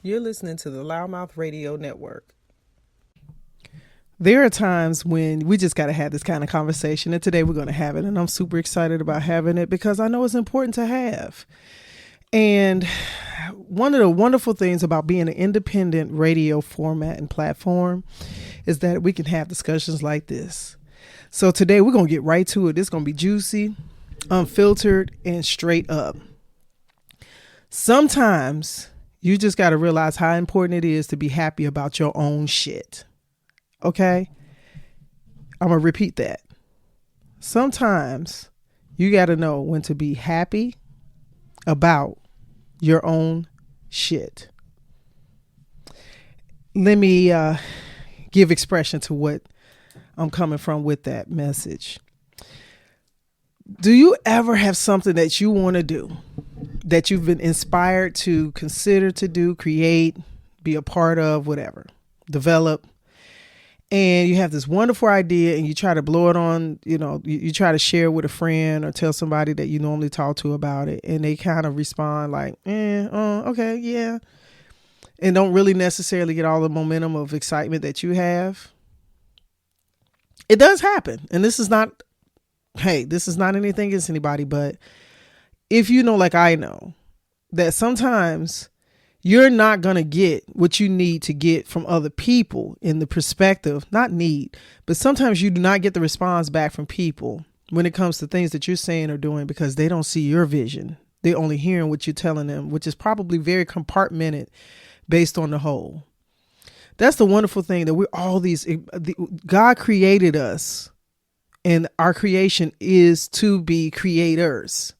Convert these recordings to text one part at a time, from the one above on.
You're listening to the Loudmouth Radio Network. There are times when we just got to have this kind of conversation, and today we're going to have it, and I'm super excited about having it because I know it's important to have. And one of the wonderful things about being an independent radio format and platform is that we can have discussions like this. So today we're going to get right to it. It's going to be juicy, unfiltered, and straight up. Sometimes you just got to realize how important it is to be happy about your own shit. Okay? I'm going to repeat that. Sometimes you got to know when to be happy about your own shit. Let me give expression to what I'm coming from with that message. Do you ever have something that you want to do, that you've been inspired to consider to do, create, be a part of, whatever, develop, and you have this wonderful idea and you try to blow it on, you try to share with a friend or tell somebody that you normally talk to about it, and they kind of respond like, okay, yeah, and don't really necessarily get all the momentum of excitement that you have. It does happen. And this is not anything against anybody, but if you know, like I know, that sometimes you're not going to get what you need to get from other people in the perspective, not need, but sometimes you do not get the response back from people when it comes to things that you're saying or doing because they don't see your vision. They're only hearing what you're telling them, which is probably very compartmented based on the whole. That's the wonderful thing, that we're all God created us, and our creation is to be creators.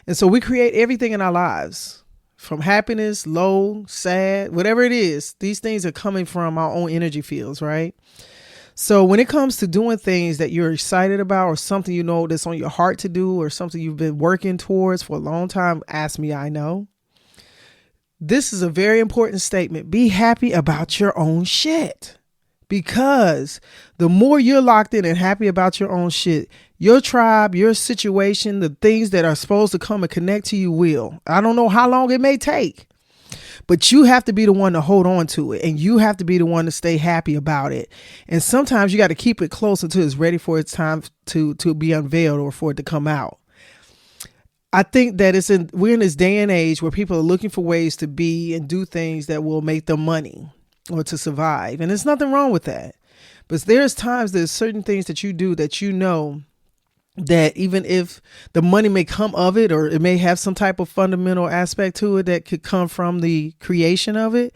And so we create everything in our lives. From happiness, low, sad, whatever it is, these things are coming from our own energy fields, right? So when it comes to doing things that you're excited about or something you know that's on your heart to do or something you've been working towards for a long time, ask me, I know. This is a very important statement. Be happy about your own shit. Because the more you're locked in and happy about your own shit, your tribe, your situation, the things that are supposed to come and connect to you will. I don't know how long it may take, but you have to be the one to hold on to it, and you have to be the one to stay happy about it. And sometimes you got to keep it close until it's ready for its time to be unveiled or for it to come out. I think that we're in this day and age where people are looking for ways to be and do things that will make them money or to survive. And there's nothing wrong with that. But there's certain things that you do that you know that even if the money may come of it, or it may have some type of fundamental aspect to it that could come from the creation of it,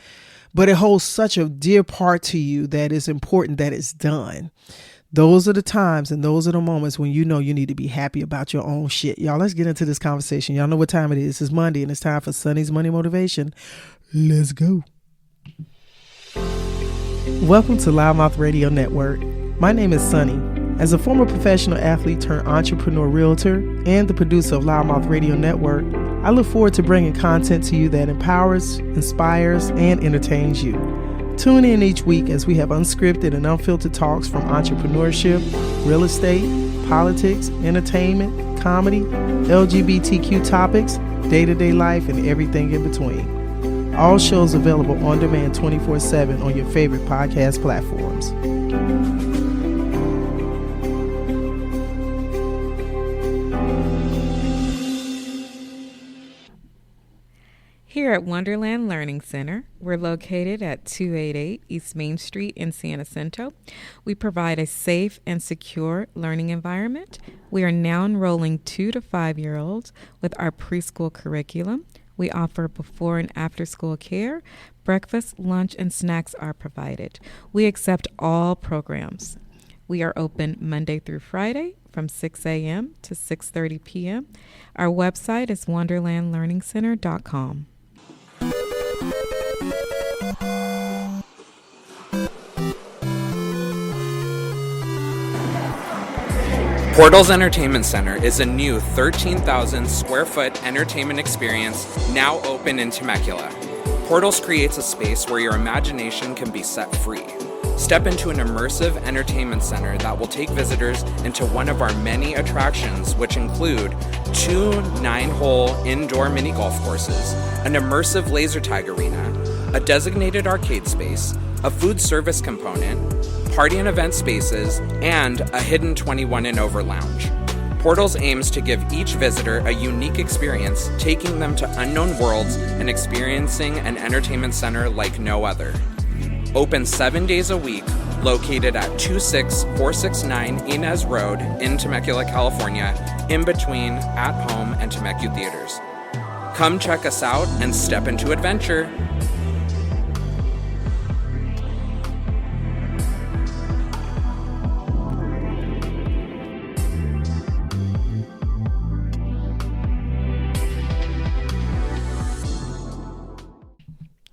but it holds such a dear part to you that it's important that it's done. Those are the times and those are the moments when you know you need to be happy about your own shit. Y'all, let's get into this conversation. Y'all know what time it is. It's Monday and it's time for Sonny's Money Motivation. Let's go. Welcome to Loudmouth Radio Network. My name is Sonny. As a former professional athlete turned entrepreneur realtor and the producer of Loudmouth Radio Network, I look forward to bringing content to you that empowers, inspires, and entertains you. Tune in each week as we have unscripted and unfiltered talks from entrepreneurship, real estate, politics, entertainment, comedy, LGBTQ topics, day-to-day life, and everything in between. All shows available on demand 24/7 on your favorite podcast platforms. Here at Wonderland Learning Center, we're located at 288 East Main Street in San Jacinto. We provide a safe and secure learning environment. We are now enrolling 2 to 5-year-olds with our preschool curriculum. We offer before and after school care. Breakfast, lunch, and snacks are provided. We accept all programs. We are open Monday through Friday from 6 a.m. to 6:30 p.m. Our website is wonderlandlearningcenter.com. Portals Entertainment Center is a new 13,000 square foot entertainment experience now open in Temecula. Portals creates a space where your imagination can be set free. Step into an immersive entertainment center that will take visitors into one of our many attractions, which include 2 9-hole indoor mini golf courses, an immersive laser tag arena, a designated arcade space, a food service component, party and event spaces, and a hidden 21 and over lounge. Portals aims to give each visitor a unique experience, taking them to unknown worlds and experiencing an entertainment center like no other. Open 7 days a week, located at 26469 Inez Road in Temecula, California, in between At Home and Temecula Theaters. Come check us out and step into adventure.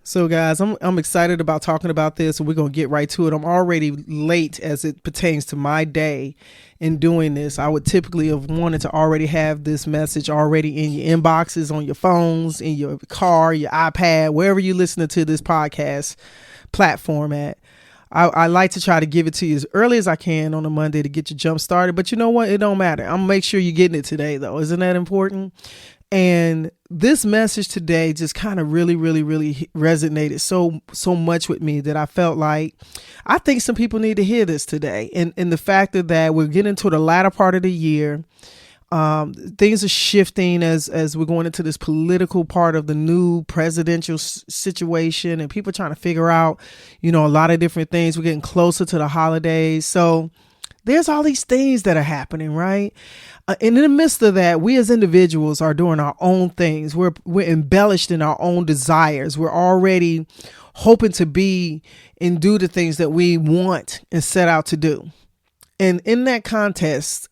So guys, I'm excited about talking about this, and we're going to get right to it. I'm already late as it pertains to my day in doing this. I would typically have wanted to already have this message already in your inboxes, on your phones, in your car, your iPad, wherever you're listening to this podcast platform at. I like to try to give it to you as early as I can on a Monday to get you jump started. But you know what? It don't matter. I'm going to make sure you're getting it today, though. Isn't that important? And this message today just kind of really resonated so much with me that I felt like I think some people need to hear this today. And the fact that we're getting to the latter part of the year, things are shifting as we're going into this political part of the new presidential situation, and people trying to figure out, a lot of different things. We're getting closer to the holidays. So there's all these things that are happening, right? And in the midst of that, we as individuals are doing our own things. We're embellished in our own desires. We're already hoping to be and do the things that we want and set out to do. And in that context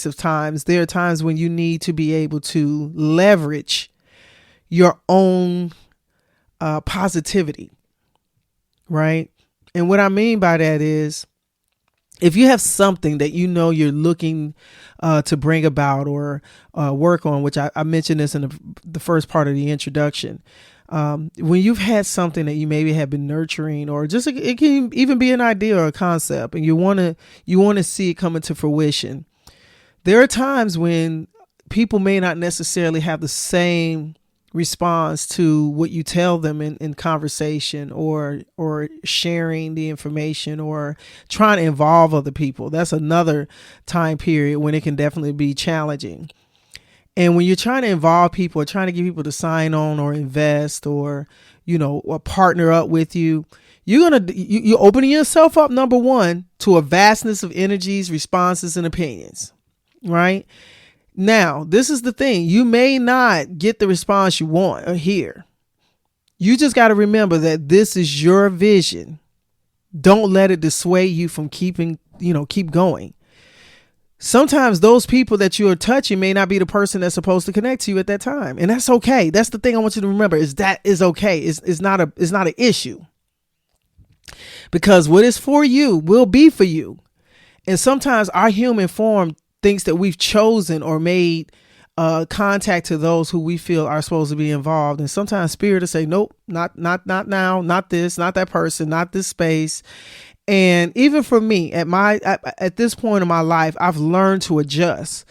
of times, there are times when you need to be able to leverage your own positivity, right? And what I mean by that is, if you have something that you're looking to bring about or work on, which I mentioned this in the first part of the introduction, when you've had something that you maybe have been nurturing, or just it can even be an idea or a concept, and you want to see it come into fruition, there are times when people may not necessarily have the same response to what you tell them in conversation or sharing the information or trying to involve other people. That's another time period when it can definitely be challenging. And when you're trying to involve people or trying to get people to sign on or invest or partner up with you, you're opening yourself up, number one, to a vastness of energies, responses, and opinions, right? Now, this is the thing. You may not get the response you want or hear. You just got to remember that this is your vision. Don't let it dissuade you from keep going. Sometimes those people that you are touching may not be the person that's supposed to connect to you at that time. And that's okay. That's the thing I want you to remember, is that is okay. It's not an issue. Because what is for you will be for you. And sometimes our human form thinks that we've chosen or made contact to those who we feel are supposed to be involved. And sometimes spirit will say, nope, not now, not this, not that person, not this space. And even for me, at this point in my life, I've learned to adjust.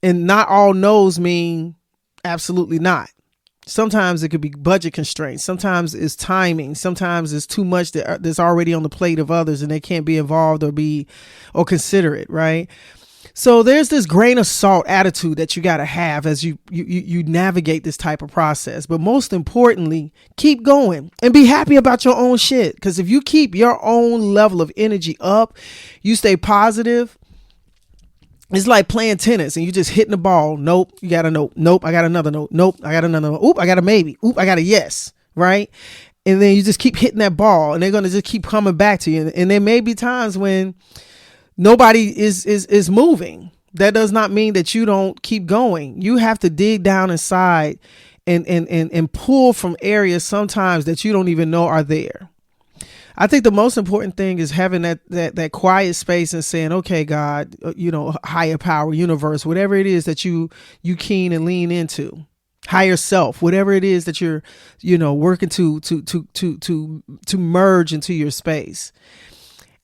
And not all no's mean absolutely not. Sometimes it could be budget constraints. Sometimes it's timing. Sometimes it's too much that's already on the plate of others and they can't be involved or consider it, right? So there's this grain of salt attitude that you got to have as you navigate this type of process. But most importantly, keep going and be happy about your own shit. Because if you keep your own level of energy up, you stay positive. It's like playing tennis and you just hitting the ball. Nope, you got a nope. Nope, I got another nope. Nope, I got another nope. Oop, I got a maybe. Oop, I got a yes. Right? And then you just keep hitting that ball and they're going to just keep coming back to you. And there may be times when nobody is moving. That does not mean that you don't keep going. You have to dig down inside and pull from areas sometimes that you don't even know are there. I think the most important thing is having that quiet space and saying, okay, God, higher power, universe, whatever it is that you keen and lean into, higher self, whatever it is that you're, working to merge into your space.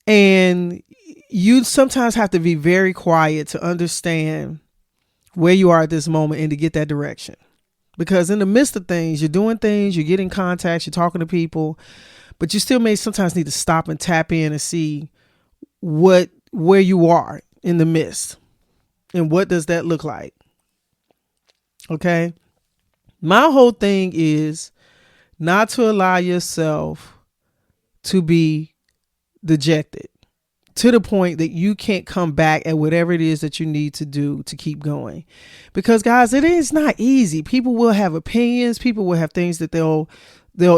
And you sometimes have to be very quiet to understand where you are at this moment and to get that direction. because in the midst of things, you're doing things, you're getting contacts, you're talking to people, but you still may sometimes need to stop and tap in and see where you are in the midst and what does that look like. Okay. My whole thing is not to allow yourself to be dejected to the point that you can't come back at whatever it is that you need to do to keep going. Because guys, it is not easy. People will have opinions. People will have things that they'll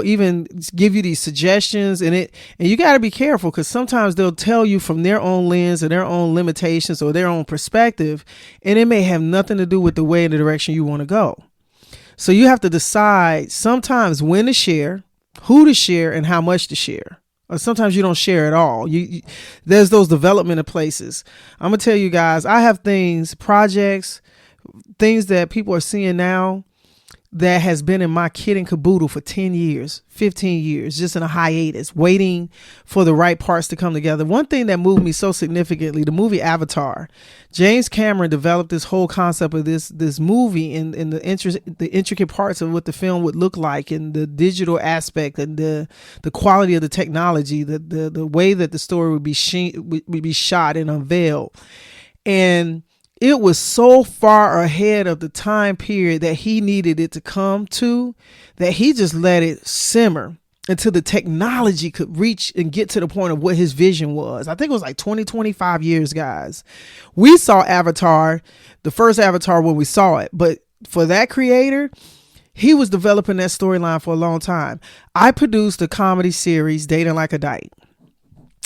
even give you these suggestions, and you got to be careful, because sometimes they'll tell you from their own lens or their own limitations or their own perspective, and it may have nothing to do with the way and the direction you want to go. So you have to decide sometimes when to share, who to share, and how much to share. Or sometimes you don't share at all. There's those developmental places. I'm going to tell you guys, I have projects, things that people are seeing now that has been in my kit and caboodle for 10 years, 15 years, just in a hiatus, waiting for the right parts to come together. One thing that moved me so significantly, the movie Avatar. James Cameron developed this whole concept of this movie and the intricate parts of what the film would look like, and the digital aspect, and the quality of the technology, the way that the story would be shot and unveiled. And it was so far ahead of the time period that he needed it to come to, that he just let it simmer until the technology could reach and get to the point of what his vision was. I think it was like 25 years, guys. We saw Avatar, the first Avatar, when we saw it. But for that creator, he was developing that storyline for a long time. I produced a comedy series, Dating Like a Dyke.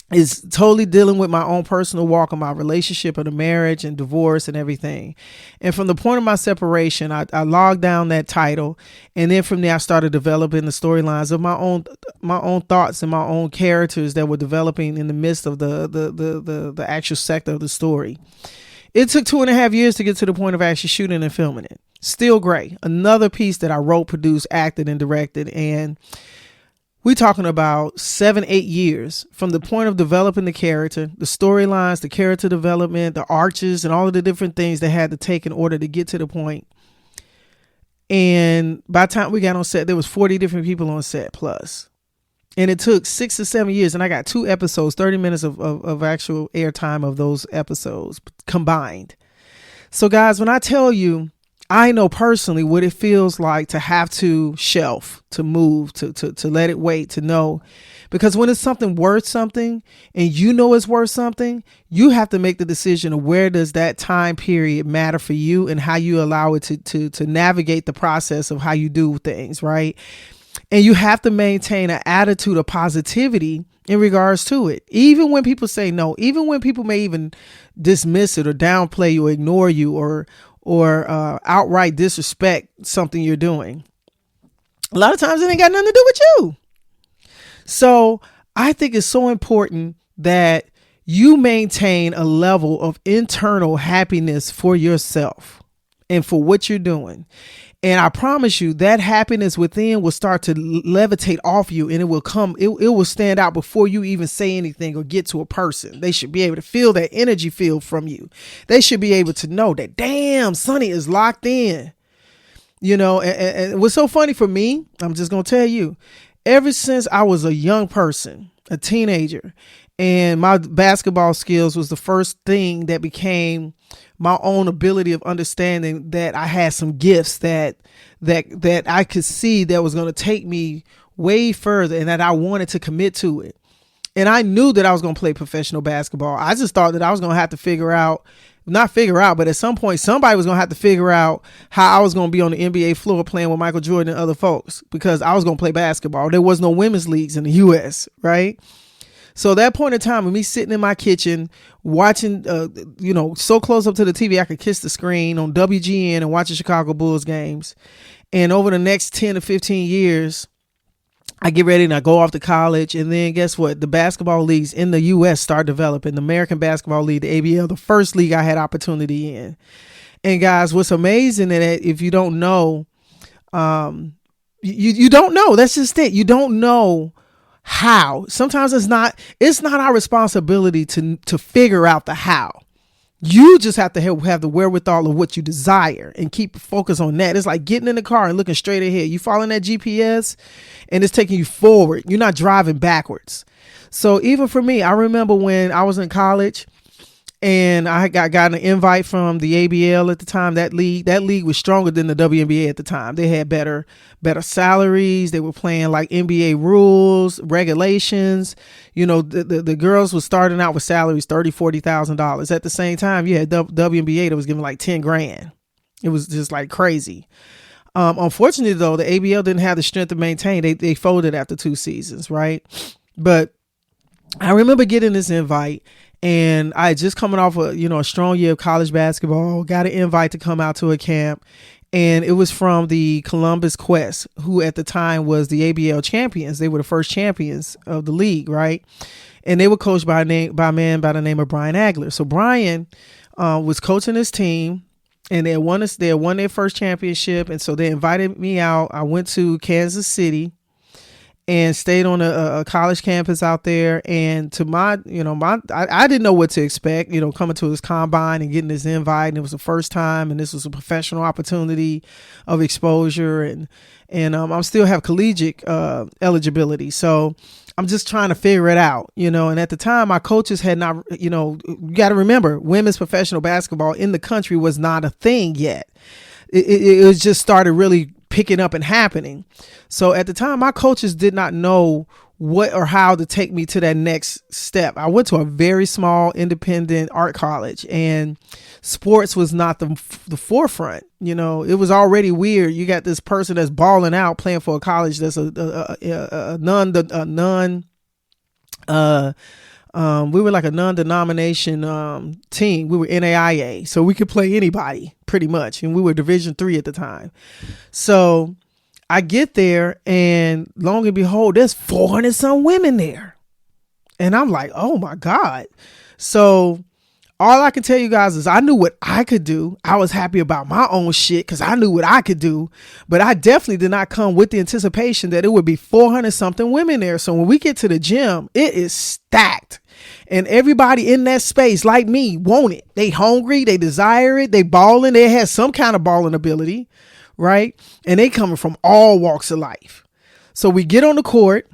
Is totally dealing with my own personal walk of my relationship and the marriage and divorce and everything. And from the point of my separation, I logged down that title. And then from there, I started developing the storylines of my own thoughts and my own characters that were developing in the midst of the actual sector of the story. It took 2.5 years to get to the point of actually shooting and filming it. Still Gray, another piece that I wrote, produced, acted, and directed. And we're talking about 7-8 years from the point of developing the character, the storylines, the character development, the arches, and all of the different things they had to take in order to get to the point. And by the time we got on set, there was 40 different people on set plus. And it took 6 or 7 years. And I got 2 episodes, 30 minutes of actual airtime of those episodes combined. So guys, when I tell you, I know personally what it feels like to have to shelf, to move, to let it wait, to know. Because when it's something worth something and you know it's worth something, you have to make the decision of where does that time period matter for you and how you allow it to navigate the process of how you do things, right? And you have to maintain an attitude of positivity in regards to it. Even when people say no, even when people may even dismiss it or downplay you or ignore you or outright disrespect something you're doing. A lot of times it ain't got nothing to do with you. So I think it's so important that you maintain a level of internal happiness for yourself and for what you're doing. And I promise you that happiness within will start to levitate off you, and it will stand out before you even say anything or get to a person. They should be able to feel that energy field from you. They should be able to know that, damn, Sonny is locked in. And what's so funny for me, I'm just going to tell you, ever since I was a young person, a teenager, and my basketball skills was the first thing that became my own ability of understanding that I had some gifts that I could see that was going to take me way further and that I wanted to commit to it. And I knew that I was going to play professional basketball. I just thought that I was going to have to but at some point somebody was going to have to figure out how I was going to be on the NBA floor playing with Michael Jordan and other folks, because I was going to play basketball. There was no women's leagues in the US, right? So that point in time, with me sitting in my kitchen watching, so close up to the TV, I could kiss the screen on WGN and watching Chicago Bulls games. And over the next 10 to 15 years, I get ready and I go off to college. And then guess what? The basketball leagues in the U.S. start developing. The American Basketball League, the ABL, the first league I had opportunity in. And guys, what's amazing is that if you don't know, you don't know. That's just it. You don't know how. Sometimes it's not our responsibility to figure out the how. You just have to have the wherewithal of what you desire and keep focus on that. It's like getting in the car and looking straight ahead. You following that GPS and it's taking you forward. You're not driving backwards. So even for me, I remember when I was in college and I got an invite from the ABL at the time. That league was stronger than the WNBA at the time. They had better salaries. They were playing like NBA rules, regulations. You know, the girls were starting out with salaries $30,000-$40,000. At the same time, you had WNBA that was giving like 10 grand. It was just like crazy. Unfortunately, though, the ABL didn't have the strength to maintain. They folded after 2 seasons, right? But I remember getting this invite. And I had just coming off a strong year of college basketball, got an invite to come out to a camp. And it was from the Columbus Quest, who at the time was the ABL champions. They were the first champions of the league, right? And they were coached by a man by the name of Brian Agler. So Brian was coaching his team, and they had won their first championship. And so they invited me out. I went to Kansas City and stayed on a college campus out there. And to I didn't know what to expect, coming to this combine and getting this invite. And it was the first time, and this was a professional opportunity of exposure. And I still have collegiate eligibility. So I'm just trying to figure it out, and at the time my coaches had not, you got to remember, women's professional basketball in the country was not a thing yet. It was just started really picking up and happening. So at the time, my coaches did not know what or how to take me to that next step. I went to a very small independent art college, and sports was not the forefront. It was already weird. You got this person that's balling out playing for a college that's a non we were like a non-denomination team. We were NAIA, so we could play anybody pretty much. And we were Division III at the time. So I get there, and long and behold, there's 400 some women there. And I'm like, oh my God. So all I can tell you guys is I knew what I could do. I was happy about my own shit because I knew what I could do. But I definitely did not come with the anticipation that it would be 400 something women there. So when we get to the gym, it is stacked. And everybody in that space, like me, want it. They hungry. They desire it. They balling. They have some kind of balling ability, right? And they coming from all walks of life. So we get on the court.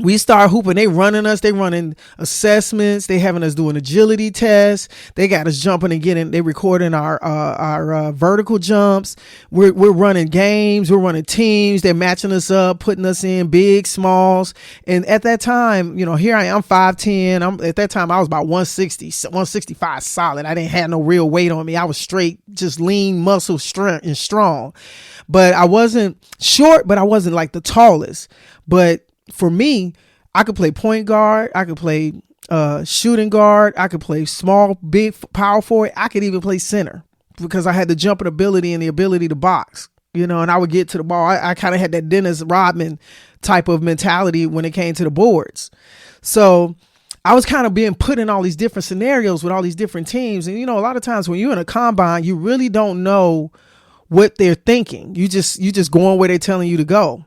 We start hooping. They running us. They running assessments. They having us do an agility test. They got us jumping and getting. They recording our vertical jumps. We're running games. We're running teams. They're matching us up, putting us in big, smalls. And at that time, here I am, 5'10". At that time I was about 160, 165 solid. I didn't have no real weight on me. I was straight, just lean, muscle, strength, and strong. But I wasn't short. But I wasn't like the tallest. But for me, I could play point guard. I could play shooting guard. I could play small, big, power forward. I could even play center because I had the jumping ability and the ability to box, and I would get to the ball. I kind of had that Dennis Rodman type of mentality when it came to the boards. So I was kind of being put in all these different scenarios with all these different teams. And, a lot of times when you're in a combine, you really don't know what they're thinking. You just going where they're telling you to go.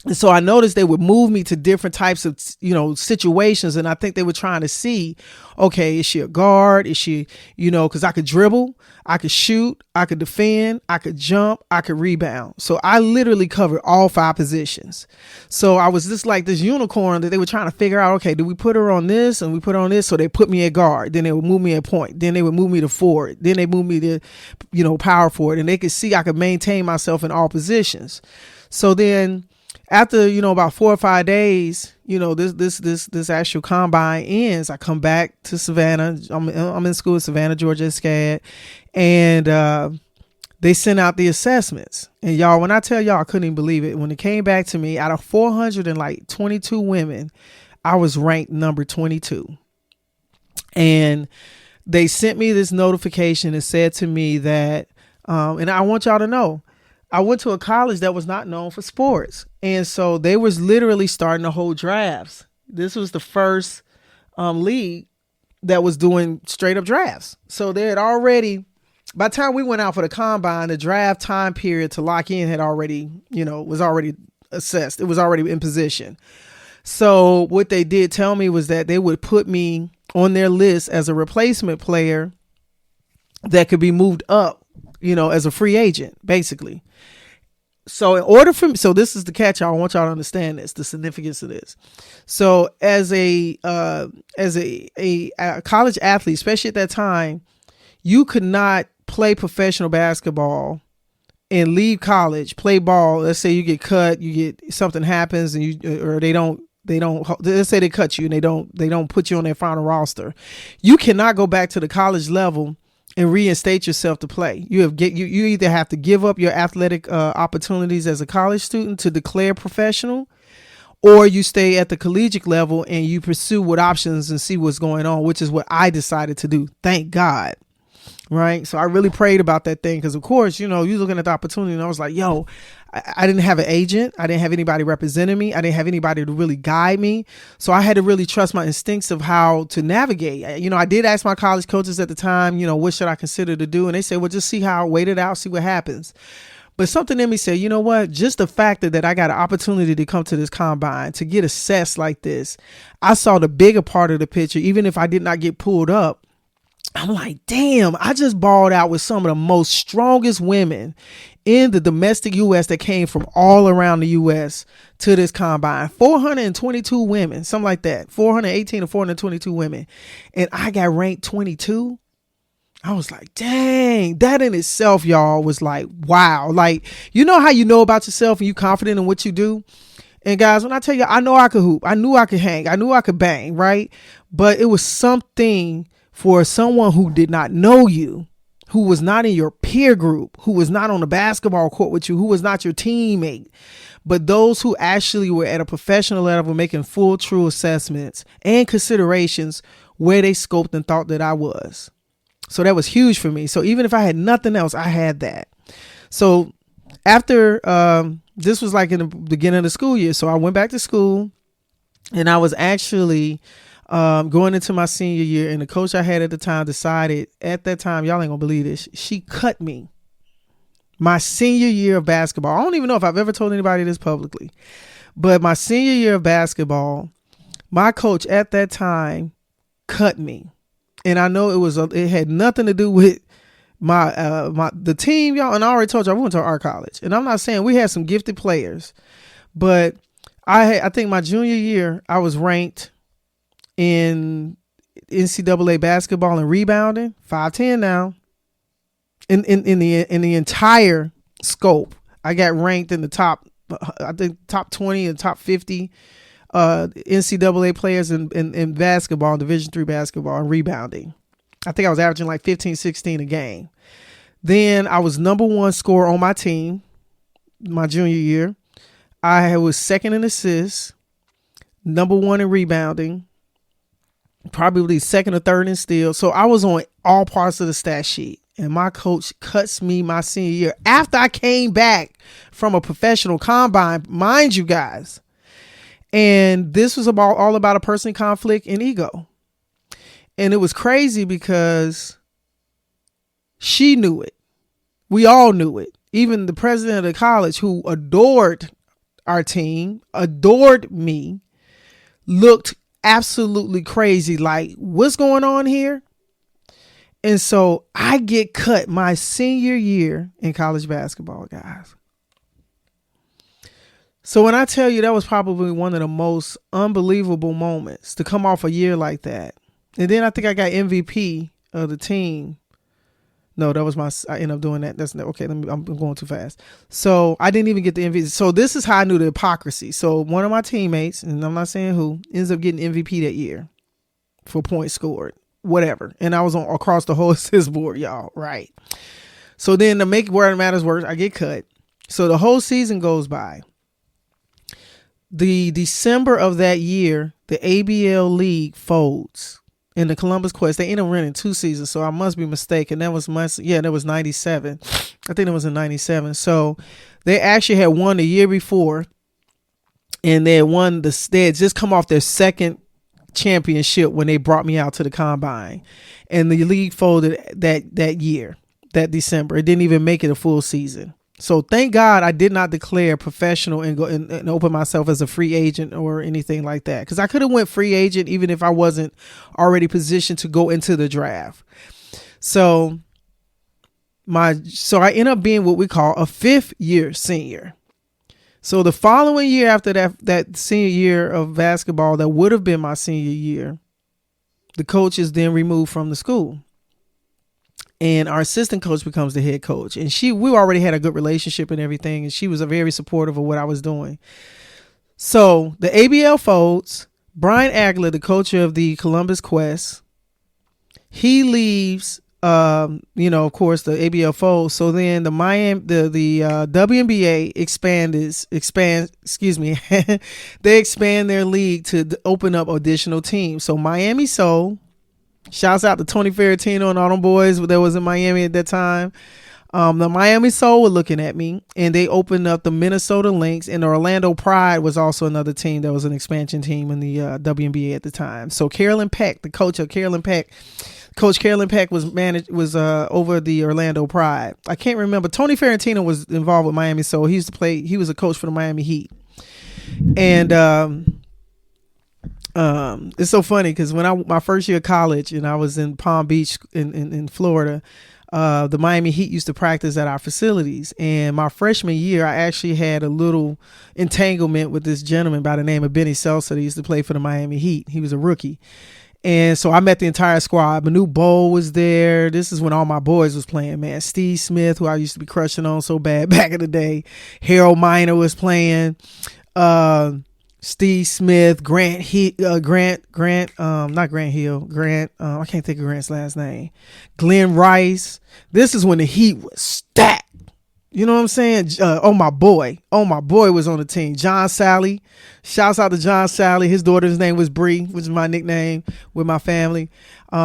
And so I noticed they would move me to different types of, situations. And I think they were trying to see, okay, is she a guard? Is she, because I could dribble, I could shoot, I could defend, I could jump, I could rebound. So I literally covered all 5 positions. So I was just like this unicorn that they were trying to figure out, okay, do we put her on this and we put her on this? So they put me at guard. Then they would move me at point. Then they would move me to forward. Then they moved me to, power forward. And they could see I could maintain myself in all positions. So then after, about 4 or 5 days, this actual combine ends. I come back to Savannah. I'm in school at Savannah, Georgia, SCAD. And they sent out the assessments. And y'all, when I tell y'all, I couldn't even believe it. When it came back to me, out of 422 women, I was ranked number 22. And they sent me this notification and said to me that, and I want y'all to know, I went to a college that was not known for sports. And so they was literally starting to hold drafts. This was the first league that was doing straight up drafts. So they had already, by the time we went out for the combine, the draft time period to lock in had already, was already assessed. It was already in position. So what they did tell me was that they would put me on their list as a replacement player that could be moved up, as a free agent, basically. So in order for me, so this is the catch. I want y'all to understand this, the significance of this. So as a college athlete, especially at that time, you could not play professional basketball and leave college, play ball. Let's say you get cut, something happens, and let's say they cut you and they don't put you on their final roster. You cannot go back to the college level and reinstate yourself to play. You either have to give up your athletic opportunities as a college student to declare professional, or you stay at the collegiate level and you pursue what options and see what's going on, which is what I decided to do. Thank God. Right. So I really prayed about that thing because, of course, you're looking at the opportunity and I was like, yo, I didn't have an agent. I didn't have anybody representing me. I didn't have anybody to really guide me. So I had to really trust my instincts of how to navigate. I did ask my college coaches at the time, what should I consider to do? And they said, well, just see how, wait it out, see what happens. But something in me said, you know what, just the fact that I got an opportunity to come to this combine, to get assessed like this, I saw the bigger part of the picture. Even if I did not get pulled up, I'm like, damn, I just balled out with some of the most strongest women in the domestic U.S. that came from all around the U.S. to this combine. 422 women, something like that. 418 or 422 women. And I got ranked 22. I was like, dang, that in itself, y'all, was like, wow. Like, how you know about yourself and you confident in what you do? And guys, when I tell you, I know I could hoop. I knew I could hang. I knew I could bang, right? But it was something for someone who did not know you, who was not in your peer group, who was not on the basketball court with you, who was not your teammate, but those who actually were at a professional level making full, true assessments and considerations where they scoped and thought that I was. So that was huge for me. So even if I had nothing else, I had that. So after this was like in the beginning of the school year. So I went back to school and I was actually going into my senior year, and the coach I had at the time decided at that time, y'all ain't gonna believe this, she cut me my senior year of basketball. I don't even know if I've ever told anybody this publicly, but my senior year of basketball, my coach at that time cut me. And I know it had nothing to do with the team, y'all. And I already told you I went to our college, and I'm not saying we had some gifted players, but I think my junior year I was ranked in NCAA basketball and rebounding, 5'10" now. In the entire scope, I got ranked in the top 20 and top 50 NCAA players in basketball, Division III basketball, and rebounding. I think I was averaging like 15, 16 a game. Then I was number one scorer on my team my junior year. I was second in assists, number one in rebounding, probably second or third in steals. So I was on all parts of the stat sheet. And my coach cuts me my senior year after I came back from a professional combine, mind you guys. And this was all about a personal conflict and ego. And it was crazy because she knew it. We all knew it. Even the president of the college, who adored our team, adored me, looked absolutely crazy. Like, what's going on here? And so I get cut my senior year in college basketball, guys. So when I tell you that was probably one of the most unbelievable moments to come off a year like that. And then I think I got MVP of the team. No, I ended up doing that. That's okay. I'm going too fast. So I didn't even get the MVP. So this is how I knew the hypocrisy. So one of my teammates, and I'm not saying who, ends up getting MVP that year for points scored. Whatever. And I was on across the whole assist board, y'all. Right. So then to make where it matters worse, I get cut. So the whole season goes by. The December of that year, the ABL league folds in the Columbus Quest. They end up running 2 seasons. So I must be mistaken. That was that was 97. I think it was in 97. So they actually had won the year before, and they had just come off their second championship when they brought me out to the combine, and the league folded that year, that December. It didn't even make it a full season. So thank God I did not declare professional and go and open myself as a free agent or anything like that. Because I could have went free agent even if I wasn't already positioned to go into the draft. So I end up being what we call a 5th year senior. So the following year after that senior year of basketball, that would have been my senior year, the coach is then removed from the school. And our assistant coach becomes the head coach. And we already had a good relationship and everything. And she was very supportive of what I was doing. So the ABL folds. Brian Agler, the coach of the Columbus Quest, he leaves, of course, the ABL folds. So then the WNBA they expand their league to open up additional teams. So Miami Soul, shouts out to Tony Ferrantino and all them boys that was in Miami at that time. The Miami Soul were looking at me, and they opened up the Minnesota Lynx, and the Orlando Pride was also another team that was an expansion team in the WNBA at the time. So Carolyn Peck, the coach of Carolyn Peck, Coach Carolyn Peck was over the Orlando Pride. I can't remember. Tony Ferrantino was involved with Miami Soul. He was a coach for the Miami Heat. And it's so funny because when my first year of college and I was in Palm Beach in Florida, the Miami Heat used to practice at our facilities. And my freshman year, I actually had a little entanglement with this gentleman by the name of Benny Seltzer that used to play for the Miami Heat. He was a rookie. And so I met the entire squad. Manu Bowl was there. This is when all my boys was playing, man. Steve Smith, who I used to be crushing on so bad back in the day. Harold Miner was playing. Steve Smith, not Grant Hill, I can't think of Grant's last name. Glenn Rice. This is when the Heat was stacked. You know what I'm saying? My boy was on the team. John Sally. Shouts out to John Sally. His daughter's name was Bree, which is my nickname with my family.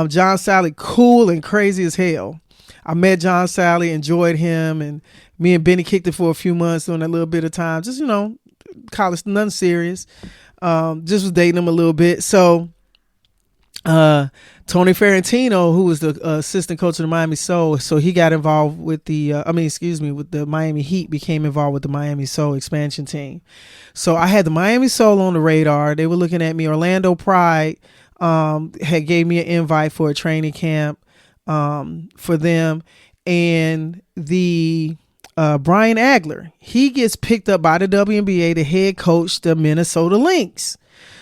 John Sally, cool and crazy as hell. I met John Sally, enjoyed him, and me and Benny kicked it for a few months during that little bit of time. Just, college, nothing serious. Just was dating him a little bit. So Tony Ferrantino, who was the assistant coach of the Miami Soul, so he got involved with with the Miami Heat, became involved with the Miami Soul expansion team. So I had the Miami Soul on the radar. They were looking at me. Orlando Pride had gave me an invite for a training camp for them, and the Brian Agler, he gets picked up by the WNBA to head coach the Minnesota Lynx.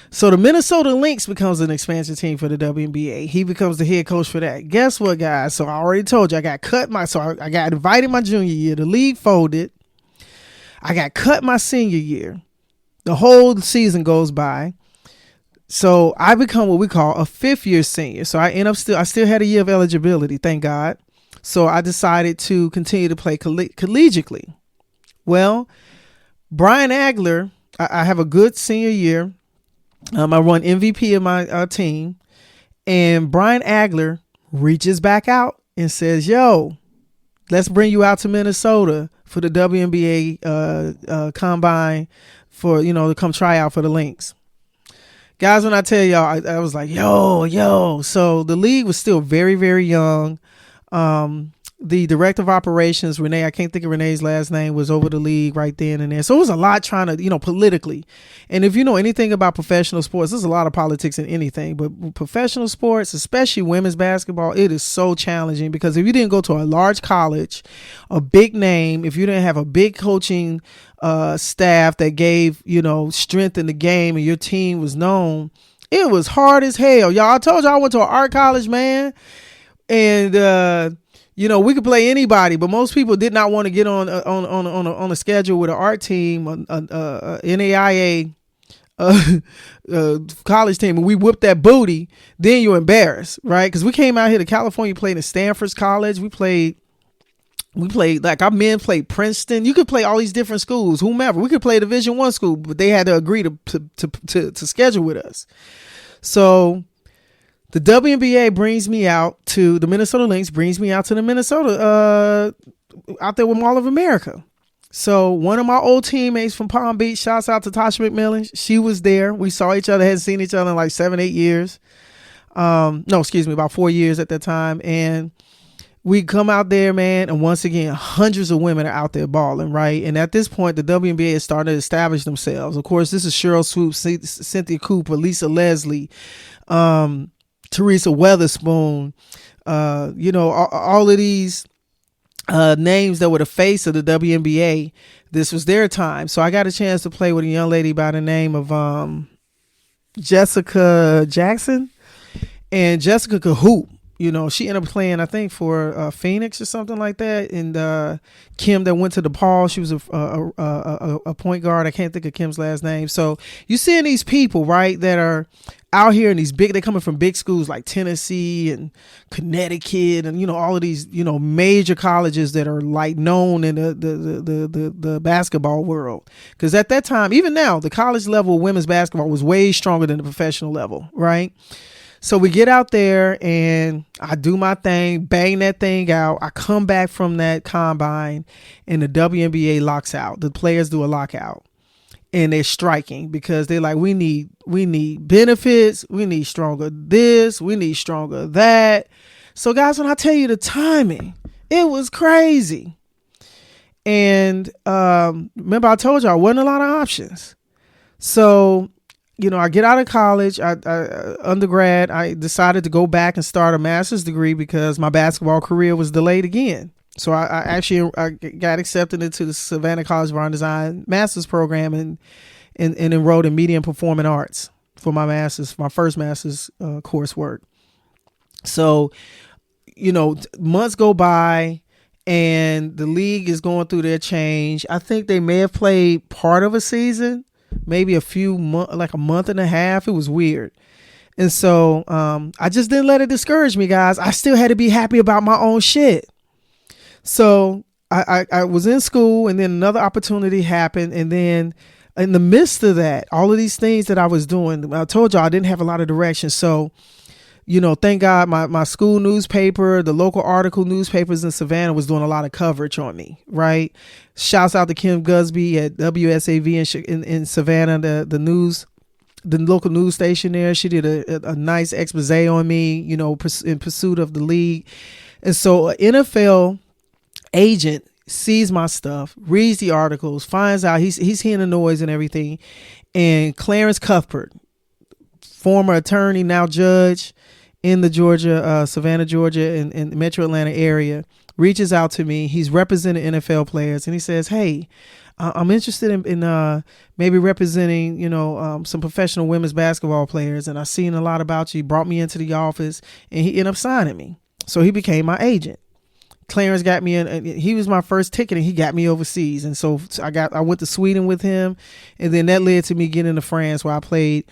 So the Minnesota Lynx becomes an expansion team for the WNBA. He becomes the head coach for that. Guess what, guys? So I already told you I got I got invited my junior year. The league folded. I got cut my senior year. The whole season goes by. So I become what we call a 5th year senior. So I still had a year of eligibility, thank God. So I decided to continue to play collegiately. Well, Brian Agler, I have a good senior year. I won MVP of my team, and Brian Agler reaches back out and says, "Yo, let's bring you out to Minnesota for the WNBA combine to come try out for the Lynx." Guys, when I tell y'all, I was like, yo. So the league was still very, very young. The director of operations, Renee, I can't think of Renee's last name, was over the league right then and there. So it was a lot trying to, politically. And if you know anything about professional sports, there's a lot of politics in anything. But professional sports, especially women's basketball, it is so challenging because if you didn't go to a large college, a big name, if you didn't have a big coaching staff that gave, strength in the game and your team was known, it was hard as hell. Y'all, I told y'all I went to an art college, man. And, we could play anybody, but most people did not want to get on a schedule with an art team, NAIA college team, and we whipped that booty. Then you're embarrassed, right? Because we came out here to California, played at Stanford's College. We played like our men played Princeton. You could play all these different schools, whomever. We could play Division I school, but they had to agree to schedule with us. So the WNBA brings me out to the Minnesota Lynx, brings me out to the Minnesota, out there with Mall of America. So one of my old teammates from Palm Beach, shouts out to Tasha McMillan. She was there. We saw each other, hadn't seen each other in like 7-8 years. About 4 years at that time. And we come out there, man, and once again, hundreds of women are out there balling, right? And at this point, the WNBA is starting to establish themselves. Of course, this is Cheryl Swoops, Cynthia Cooper, Lisa Leslie, Teresa Weatherspoon, all of these names that were the face of the WNBA. This was their time. So I got a chance to play with a young lady by the name of Jessica Jackson. And Jessica could hoop. She ended up playing, I think, for Phoenix or something like that. And Kim that went to DePaul, she was a point guard. I can't think of Kim's last name. So you seeing these people, right, that are out here in these they're coming from big schools like Tennessee and Connecticut and, all of these, major colleges that are like known in the basketball world. Because at that time, even now, the college level women's basketball was way stronger than the professional level, right? So we get out there and I do my thing, bang that thing out. I come back from that combine and the WNBA locks out. The players do a lockout and they're striking because they're like, we need benefits. We need stronger this. We need stronger that. So guys, when I tell you the timing, it was crazy. And remember I told y'all, wasn't a lot of options. So I get out of college, undergrad, I decided to go back and start a master's degree because my basketball career was delayed again. So I got accepted into the Savannah College of Art and Design master's program and enrolled in media and performing arts for my first master's coursework. So, months go by and the league is going through their change. I think they may have played part of a season. Maybe a few months, like a month and a half. It was weird. And so I just didn't let it discourage me, guys. I still had to be happy about my own shit. So I was in school and then another opportunity happened. And then in the midst of that, all of these things that I was doing, I told y'all I didn't have a lot of direction. So, thank God my school newspaper, the local article newspapers in Savannah was doing a lot of coverage on me, right? Shouts out to Kim Gusby at WSAV in Savannah, the local news station there. She did a nice expose on me, in pursuit of the league. And so an NFL agent sees my stuff, reads the articles, finds out he's hearing the noise and everything. And Clarence Cuthbert, former attorney, now judge in the Savannah, Georgia, and Metro Atlanta area, reaches out to me. He's representing NFL players, and he says, "Hey, I'm interested in maybe representing, some professional women's basketball players, and I've seen a lot about you." He brought me into the office, and he ended up signing me. So he became my agent. Clarence got me in, and he was my first ticket, and he got me overseas. And so I went to Sweden with him, and then that led to me getting to France, where I played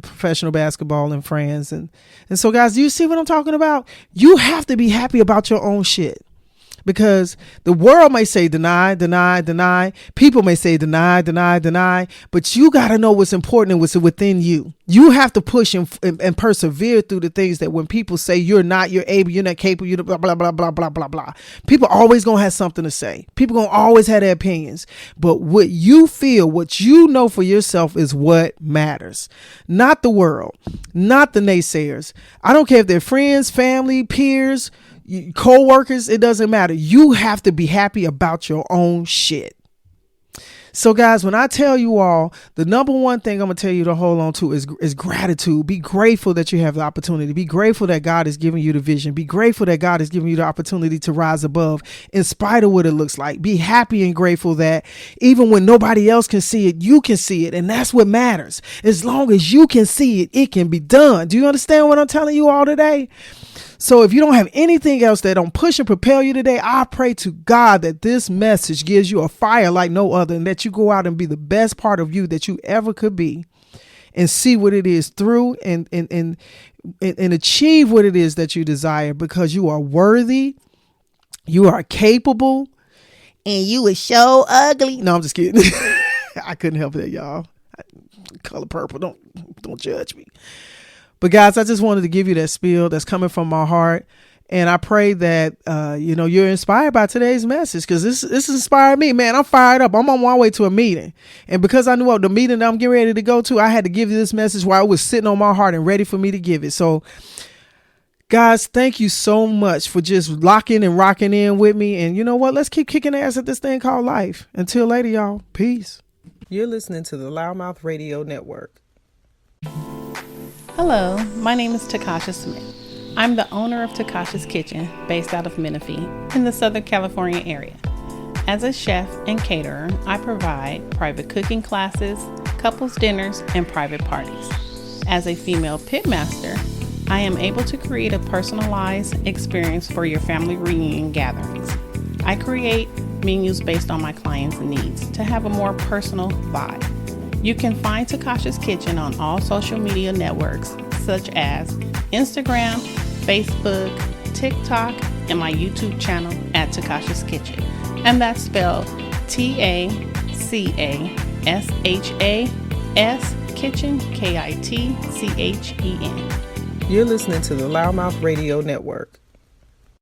professional basketball in France. And so, guys, do you see what I'm talking about? You have to be happy about your own shit. Because the world may say deny, deny, deny. People may say deny, deny, deny. But you got to know what's important and what's within you. You have to push and persevere through the things that when people say you're not, you're able, you're not capable, you're blah, blah, blah, blah, blah, blah, blah. People always going to have something to say. People going to always have their opinions. But what you feel, what you know for yourself is what matters. Not the world, not the naysayers. I don't care if they're friends, family, peers, co-workers, it doesn't matter. You have to be happy about your own shit. So guys, when I tell you all, the number one thing I'm going to tell you to hold on to is gratitude. Be grateful that you have the opportunity. Be grateful that God is giving you the vision. Be grateful that God is giving you the opportunity to rise above in spite of what it looks like. Be happy and grateful that even when nobody else can see it, you can see it. And that's what matters. As long as you can see it, it can be done. Do you understand what I'm telling you all today? So if you don't have anything else that don't push and propel you today, I pray to God that this message gives you a fire like no other, and that you go out and be the best part of you that you ever could be, and see what it is through and achieve what it is that you desire, because you are worthy, you are capable, and you are so ugly. No, I'm just kidding. I couldn't help that, y'all. Color purple. Don't judge me. But guys, I just wanted to give you that spiel that's coming from my heart. And I pray that, you're inspired by today's message, because this inspired me, man. I'm fired up. I'm on my way to a meeting. And because I knew what the meeting that I'm getting ready to go to, I had to give you this message while it was sitting on my heart and ready for me to give it. So Guys, thank you so much for just locking and rocking in with me. And you know what? Let's keep kicking ass at this thing called life. Until later, y'all. Peace. You're listening to the Loudmouth Radio Network. Hello, my name is Takasha Smith. I'm the owner of Takasha's Kitchen, based out of Menifee in the Southern California area. As a chef and caterer, I provide private cooking classes, couples dinners, and private parties. As a female pitmaster, I am able to create a personalized experience for your family reunion gatherings. I create menus based on my clients' needs to have a more personal vibe. You can find Takasha's Kitchen on all social media networks such as Instagram, Facebook, TikTok, and my YouTube channel at Takasha's Kitchen. And that's spelled TACASHAS Kitchen, KITCHEN. You're listening to the Loudmouth Radio Network.